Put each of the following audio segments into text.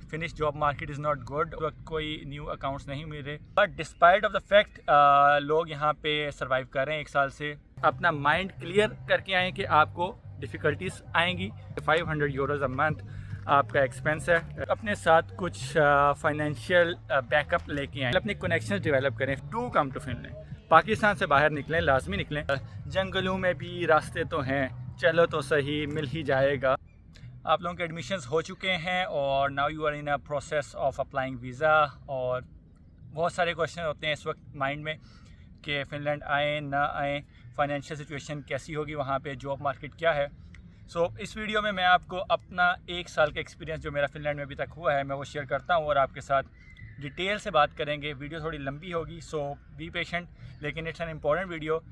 Finish job market is not good, वक्त कोई new accounts नहीं मिल रहे, but despite of the fact लोग यहाँ पे सर्वाइव कर रहे हैं 1 साल से। अपना माइंड क्लियर करके आएँ कि आपको डिफ़िकल्टीज आएंगी। 500 यूरोज़ अ मंथ आपका एक्सपेंस है। अपने साथ कुछ फाइनेंशियल बैकअप लेके आएँ, अपने कनेक्शंस डेवलप करें। Do come to Finland. Pakistan से बाहर निकलें, लाजमी निकलें। जंगलों में भी रास्ते तो हैं, चलो तो सही, मिल ही जाएगा। आप लोगों के एडमिशन्स हो चुके हैं और now you are in a process of applying visa. और बहुत सारे क्वेश्चन होते हैं इस वक्त माइंड में कि फ़िनलैंड आएँ ना आएँ, फाइनेंशियल सिचुएशन कैसी होगी वहाँ पे, जॉब मार्केट क्या है। सो इस वीडियो में मैं आपको अपना 1 साल का एक्सपीरियंस जो मेरा फ़िनलैंड में अभी तक हुआ है मैं वो शेयर करता हूँ और आपके साथ डिटेल से बात करेंगे। वीडियो थोड़ी लंबी होगी, सो बी पेशेंट, लेकिन इट्स एन इम्पॉर्टेंट वीडियो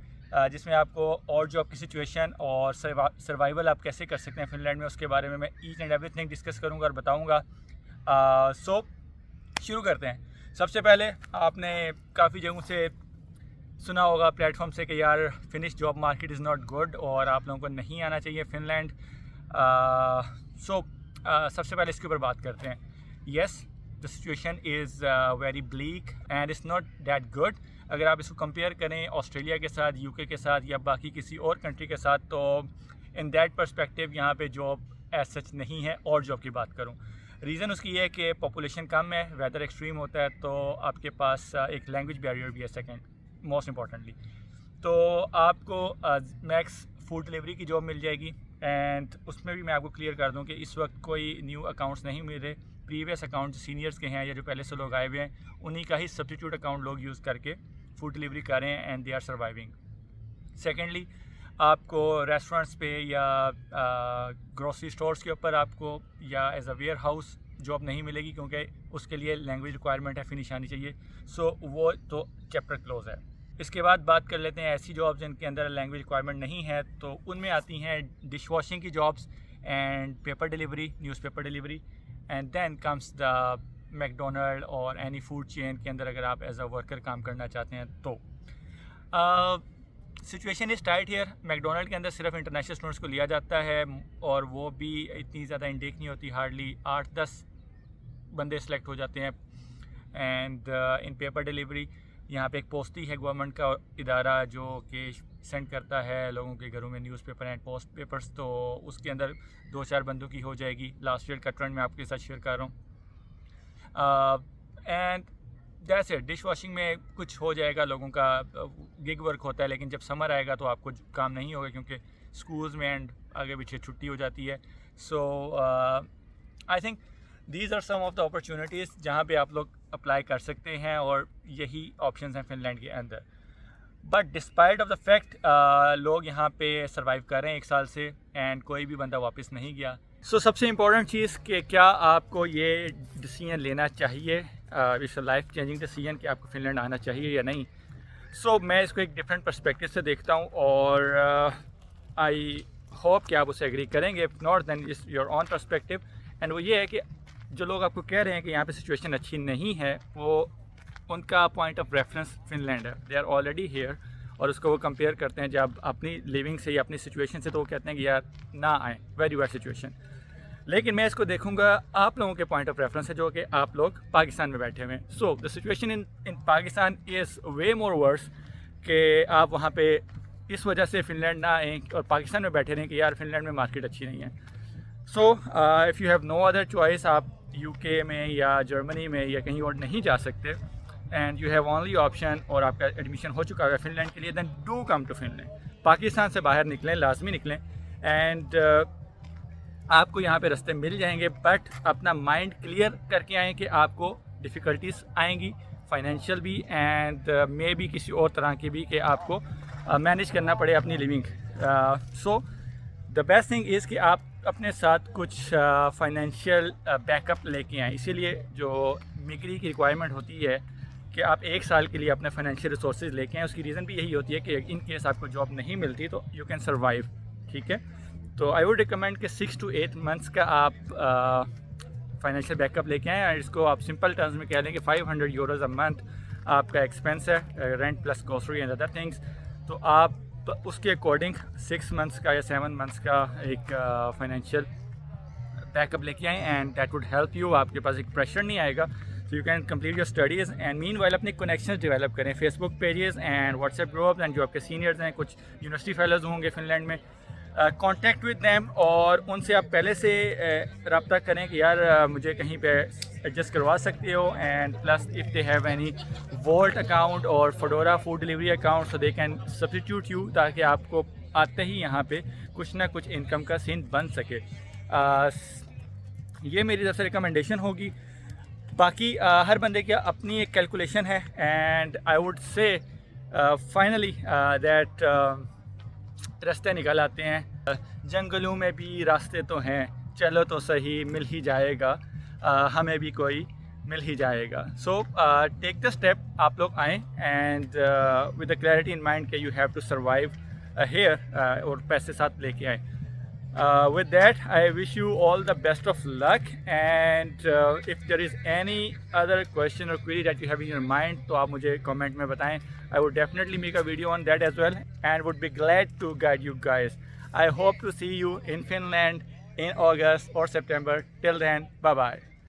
जिसमें आपको और जॉब की सिचुएशन और सर्वाइवल आप कैसे कर सकते हैं फ़िनलैंड में, उसके बारे में मैं ईच एंड एवरीथिंग डिस्कस करूँगा और बताऊँगा। सो शुरू करते हैं। सबसे पहले आपने काफ़ी जगहों से सुना होगा प्लेटफॉर्म से कि यार finish job market is not good और आप लोगों को नहीं आना चाहिए फ़िनलैंड। सबसे पहले इसके ऊपर बात करते हैं। Yes, the situation is very bleak and it's not that good. अगर आप इसको कंपेयर करें ऑस्ट्रेलिया के साथ, यूके के साथ या बाकी किसी और कंट्री के साथ, तो इन दैट पर्सपेक्टिव यहाँ पे जॉब एज सच नहीं है। और जॉब की बात करूँ, रीज़न उसकी ये है कि पॉपुलेशन कम है, वेदर एक्सट्रीम होता है, तो आपके पास एक लैंग्वेज बैरियर भी है सेकेंड मोस्ट इम्पॉर्टेंटली। तो आपको मैक्स फूड डिलीवरी की जॉब मिल जाएगी एंड उसमें भी मैं आपको क्लियर कर दूं कि इस वक्त कोई न्यू अकाउंट्स नहीं मिल रहे। प्रीवियस अकाउंट सीनियर्स के हैं या जो पहले से लोग आए हुए हैं, उन्हीं का ही सब्स्टिट्यूट अकाउंट लोग यूज़ करके फूड डिलीवरी कर रहे हैं and they are surviving. Secondly, आपको रेस्टोरेंट्स पे या ग्रोसरी स्टोर्स के ऊपर आपको या as a warehouse job नहीं मिलेगी क्योंकि उसके लिए लैंग्वेज रिक्वायरमेंट है, फिनिश आनी चाहिए। सो वो तो चैप्टर क्लोज है। इसके बाद बात कर लेते हैं ऐसी जॉब्स जिनके अंदर लैंग्वेज रिक्वायरमेंट नहीं है, तो उनमें आती हैं डिश वॉशिंग की jobs and paper delivery, newspaper delivery, and then comes the McDonald और एनी फूड चेन के अंदर अगर आप एज अ वर्कर काम करना चाहते हैं तो। Situation is tight here. McDonald के अंदर सिर्फ इंटरनेशनल स्टूडेंट्स को लिया जाता है और वो भी इतनी ज़्यादा इंटेक नहीं होती, हार्डली 8-10 बंदे सेलेक्ट हो जाते हैं। एंड इन पेपर डिलीवरी यहाँ पे एक पोस्टी है गवर्नमेंट का इदारा जो कि सेंड करता है लोगों के घरों में न्यूज़पेपर एंड पोस्ट पेपर्स, तो उसके अंदर 2-4 बंदों की हो जाएगी। लास्ट ईयर का ट्रेंड मैं आपके साथ शेयर कर रहा हूँ। And that's it. Dish washing में कुछ हो जाएगा, लोगों का गिग वर्क होता है, लेकिन जब समर आएगा तो आपको काम नहीं होगा क्योंकि स्कूल्स में एंड आगे पीछे छुट्टी हो जाती है। So I think these are some of the opportunities जहाँ पे आप लोग अप्लाई कर सकते हैं और यही ऑप्शंस हैं फ़िनलैंड के अंदर। But despite of the fact लोग यहाँ पे सर्वाइव कर रहे हैं 1 साल से एंड कोई भी बंदा वापस नहीं गया। सो सबसे इम्पॉर्टेंट चीज़ कि क्या आपको ये डिसीजन लेना चाहिए, it's a life changing decision कि आपको फ़िनलैंड आना चाहिए या नहीं। सो मैं इसको एक डिफरेंट पर्सपेक्टिव से देखता हूँ और आई होप कि आप उससे एग्री करेंगे। If not then is your own perspective. And वो ये है कि जो लोग आपको कह रहे हैं कि यहाँ पे सिचुएशन अच्छी नहीं है, वो उनका पॉइंट ऑफ रेफरेंस फ़िनलैंड है। दे आर ऑलरेडी हेयर और उसको वो कंपेयर करते हैं जब अपनी लिविंग से या अपनी सिचुएशन से, तो वो कहते हैं कि यार ना आए, वेरी बैड सिचुएशन। लेकिन मैं इसको देखूंगा आप लोगों के पॉइंट ऑफ रेफरेंस है जो कि आप लोग पाकिस्तान में बैठे हुए हैं। So the situation in Pakistan is way more verse कि आप वहाँ पे इस वजह से फ़िनलैंड ना आएँ और पाकिस्तान में बैठे रहें कि यार फ़िनलैंड में मार्केट अच्छी नहीं है। So if you have no other choice, आप यूके में या जर्मनी में या कहीं और नहीं जा सकते and you have only option और आपका एडमिशन हो चुका है फ़िनलैंड के लिए, then do come to Finland. Pakistan से बाहर निकलें, लाजमी निकलें एंड आपको यहाँ पे रास्ते मिल जाएंगे, बट अपना माइंड क्लियर करके आएँ कि आपको डिफ़िकल्टीज आएंगी, फाइनेंशियल भी एंड मे भी किसी और तरह की भी, कि आपको मैनेज करना पड़े अपनी living. So the best thing is कि आप अपने साथ कुछ फाइनेंशियल बैकअप लेके आएँ। इसीलिए जो मिग्री की रिक्वायरमेंट होती है कि आप 1 साल के लिए अपने फाइनेंशियल रिसोर्सेज लेके आएँ, उसकी रीज़न भी यही होती है कि इन केस आपको जॉब नहीं मिलती तो यू कैन सर्वाइव। ठीक है, तो आई वुड रिकमेंड कि 6 to 8 मंथ्स का आप फाइनेंशियल बैकअप लेके आएँ। और इसको आप सिंपल टर्म्स में कह लें कि 500 यूरोज़ अ मंथ आपका एक्सपेंस है, rent plus grocery and other things. तो आप उसके अकॉर्डिंग 6 मंथ्स का या 7 मंथ्स का एक फाइनेंशियल बैकअप लेके आएँ and that would help you. आपके पास एक प्रेशर नहीं आएगा, so you can complete your studies and mean while अपने कनेक्शंस डेवलप करें, Facebook pages and WhatsApp groups, and जो आपके सीनियर्स हैं, कुछ यूनिवर्सिटी फेलोज़ होंगे फिनलैंड में, कांटेक्ट विद देम और उनसे आप पहले से रब्ता करें कि यार मुझे कहीं पे एडजस्ट करवा सकते हो, and plus if they have any Wolt account और Foodora food delivery account so they can substitute you, ताकि आपको आते ही यहाँ पे कुछ ना कुछ इनकम का सीन बन सके। ये मेरी तरफ से रिकमेंडेशन होगी। बाकी हर बंदे की अपनी एक कैलकुलेशन है, and I would say finally that रास्ते निकल आते हैं। जंगलों में भी रास्ते तो हैं, चलो तो सही मिल ही जाएगा, हमें भी कोई मिल ही जाएगा। सो टेक द स्टेप, आप लोग आएँ and with the clarity in mind कि you have to survive here, और पैसे साथ लेके आएँ। With that, I wish you all the best of luck, and if there is any other question or query that you have in your mind, तो आप मुझे comment में बताएं। I would definitely make a video on that as well, and would be glad to guide you guys. I hope to see you in Finland in August or September. Till then, bye bye.